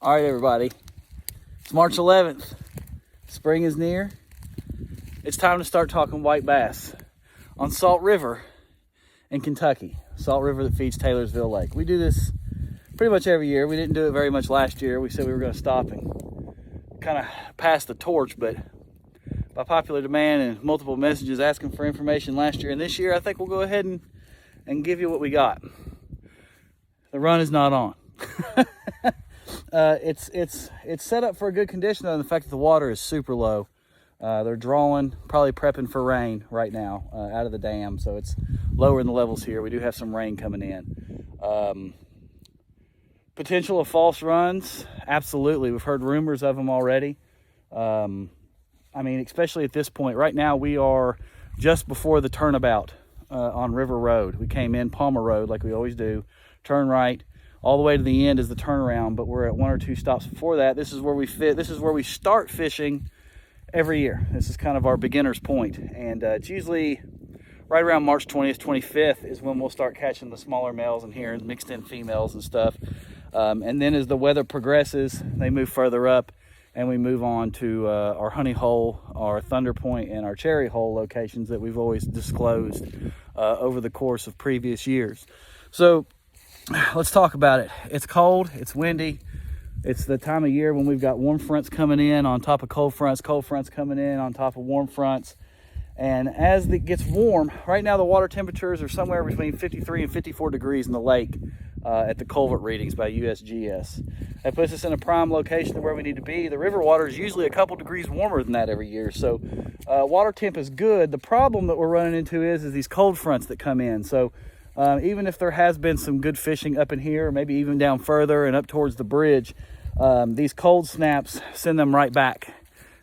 All right, everybody. It's March 11th. Spring is near. It's time to start talking white bass on Salt River in Kentucky. Salt River that feeds Taylorsville Lake. We do this pretty much every year. We didn't do it very much last year. We said we were going to stop and kind of pass the torch, but by popular demand and multiple messages asking for information last year and this year, I think we'll go ahead and give you what we got. The run is not on. It's set up for a good condition though, and the fact that the water is super low. They're drawing, probably prepping for rain right now out of the dam, so it's lower in the levels here. We do have some rain coming in. Potential of false runs, absolutely. We've heard rumors of them already. I mean, especially at this point. Right now we are just before the turnabout on River Road. We came in Palmer Road like we always do, turn right, all the way to the end is the turnaround, but we're at one or two stops before that. This is where we start fishing every year. This is kind of our beginner's point, and it's usually right around March 20th, 25th is when we'll start catching the smaller males in here and mixed in females and stuff. And then as the weather progresses, they move further up, and we move on to our Honey Hole, our Thunder Point, and our Cherry Hole locations that we've always disclosed over the course of previous years. So let's talk about it. It's cold, it's windy. It's the time of year when we've got warm fronts coming in on top of cold fronts coming in on top of warm fronts. And as it gets warm, right now the water temperatures are somewhere between 53 and 54 degrees in the lake at the culvert readings by USGS. That puts us in a prime location to where we need to be. The river water is usually a couple degrees warmer than that every year. So water temp is good. The problem that we're running into is these cold fronts that come in. So even if there has been some good fishing up in here, maybe even down further and up towards the bridge, these cold snaps send them right back.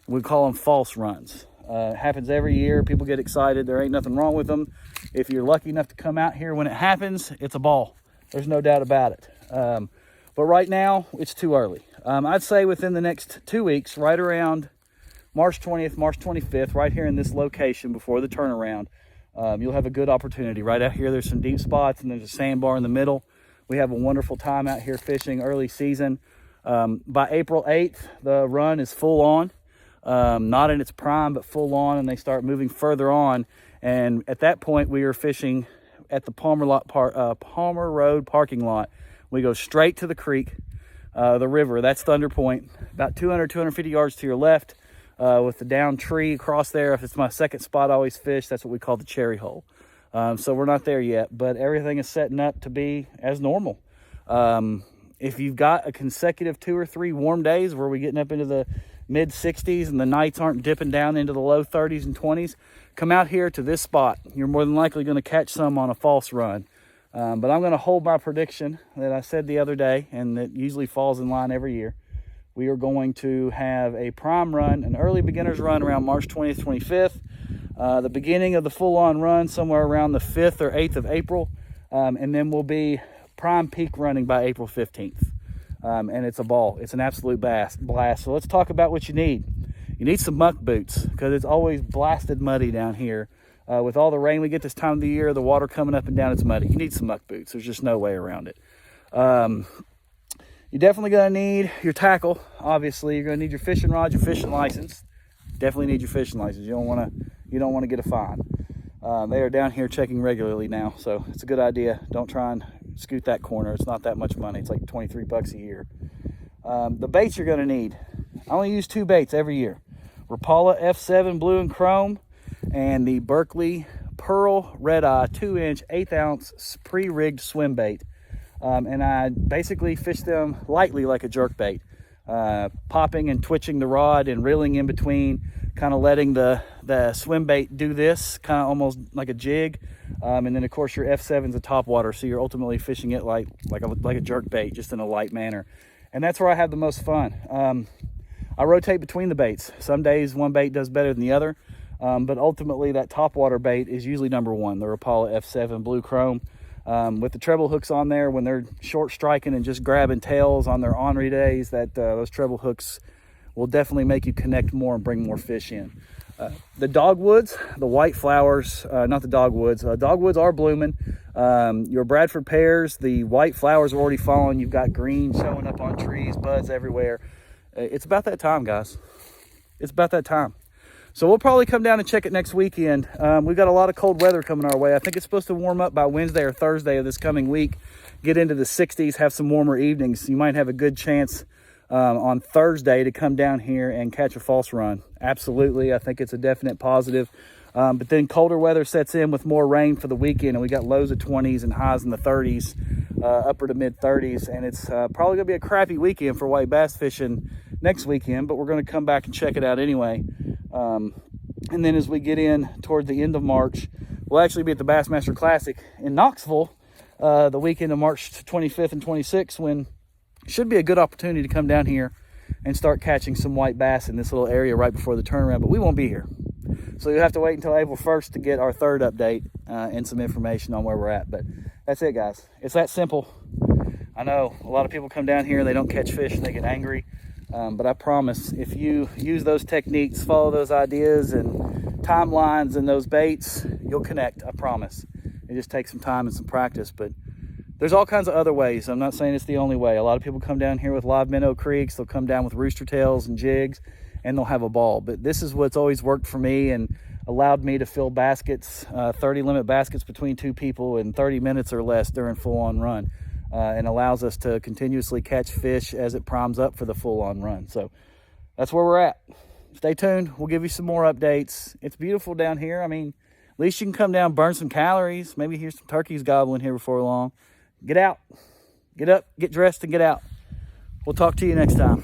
We call them false runs. It happens every year. People get excited. There ain't nothing wrong with them. If you're lucky enough to come out here when it happens, it's a ball. There's no doubt about it. But right now, it's too early. I'd say within the next 2 weeks, right around March 20th, March 25th, right here in this location before the turnaround, you'll have a good opportunity. Right out here, there's some deep spots, and there's a sandbar in the middle. We have a wonderful time out here fishing early season. By April 8th, the run is full on. Not in its prime, but full on, and they start moving further on. And at that point, we are fishing at the Palmer Road parking lot. We go straight to the creek, the river. That's Thunder Point, about 250 yards to your left. With the down tree across there. If it's my second spot I always fish, that's what we call the Cherry Hole. So we're not there yet, but everything is setting up to be as normal. If you've got a consecutive 2 or 3 warm days where we're getting up into the mid 60s and the nights aren't dipping down into the low 30s and 20s, come out here to this spot. You're more than likely going to catch some on a false run. But I'm going to hold my prediction that I said the other day, and that usually falls in line every year. We are going to have a prime run, an early beginner's run around March 20th, 25th. The beginning of the full-on run somewhere around the 5th or 8th of April. And then we'll be prime peak running by April 15th. And it's a ball. It's an absolute blast. So let's talk about what you need. You need some muck boots because it's always blasted muddy down here. With all the rain we get this time of the year, the water coming up and down, it's muddy. You need some muck boots. There's just no way around it. You're definitely going to need your tackle. Obviously, you're going to need your fishing rod, your fishing license. Definitely need your fishing license. You don't want to get a fine. They are down here checking regularly now, so it's a good idea. Don't try and scoot that corner. It's not that much money. It's like 23 bucks a year. The baits you're going to need. I only use 2 baits every year. Rapala F7 Blue and Chrome and the Berkeley Pearl Red Eye 2-inch 1/8 ounce pre-rigged swim bait. And I basically fish them lightly like a jerk bait, popping and twitching the rod and reeling in between, kind of letting the swim bait do this, kind of almost like a jig. And then of course your F7's a top water, so you're ultimately fishing it like a jerk bait, just in a light manner. And that's where I have the most fun. I rotate between the baits. Some days one bait does better than the other, but ultimately that top water bait is usually number one, the Rapala F7 Blue Chrome. With the treble hooks on there, when they're short striking and just grabbing tails on their ornery days, that those treble hooks will definitely make you connect more and bring more fish in. The dogwoods, the white flowers, not the dogwoods. Dogwoods are blooming. Your Bradford pears, the white flowers are already falling. You've got green showing up on trees, buds everywhere. It's about that time, guys. It's about that time. So we'll probably come down and check it next weekend. We've got a lot of cold weather coming our way. I think it's supposed to warm up by Wednesday or Thursday of this coming week. Get into the 60s, have some warmer evenings. You might have a good chance on Thursday to come down here and catch a false run. Absolutely, I think it's a definite positive. But then colder weather sets in with more rain for the weekend, and we got lows of 20s and highs in the 30s, upper to mid 30s, and it's probably gonna be a crappy weekend for white bass fishing next weekend, but we're gonna come back and check it out anyway. And then as we get in toward the end of March, we'll actually be at the Bassmaster Classic in Knoxville the weekend of March 25th and 26th, when should be a good opportunity to come down here and start catching some white bass in this little area right before the turnaround, but we won't be here. So you'll have to wait until April 1st to get our third update and some information on where we're at. But that's it, guys. It's that simple. I know a lot of people come down here and they don't catch fish and they get angry. But I promise, if you use those techniques, follow those ideas and timelines and those baits, you'll connect, I promise. It just takes some time and some practice, but there's all kinds of other ways. I'm not saying it's the only way. A lot of people come down here with live minnow creeks. They'll come down with rooster tails and jigs, and they'll have a ball. But this is what's always worked for me and allowed me to fill baskets, 30 limit baskets between two people in 30 minutes or less during full-on run, and allows us to continuously catch fish as it primes up for the full-on run. So that's where we're at. Stay tuned. We'll give you some more updates. It's beautiful down here. I mean, at least you can come down, burn some calories, maybe hear some turkeys gobbling here before long. Get out, get up, get dressed, and get out. We'll talk to you next time.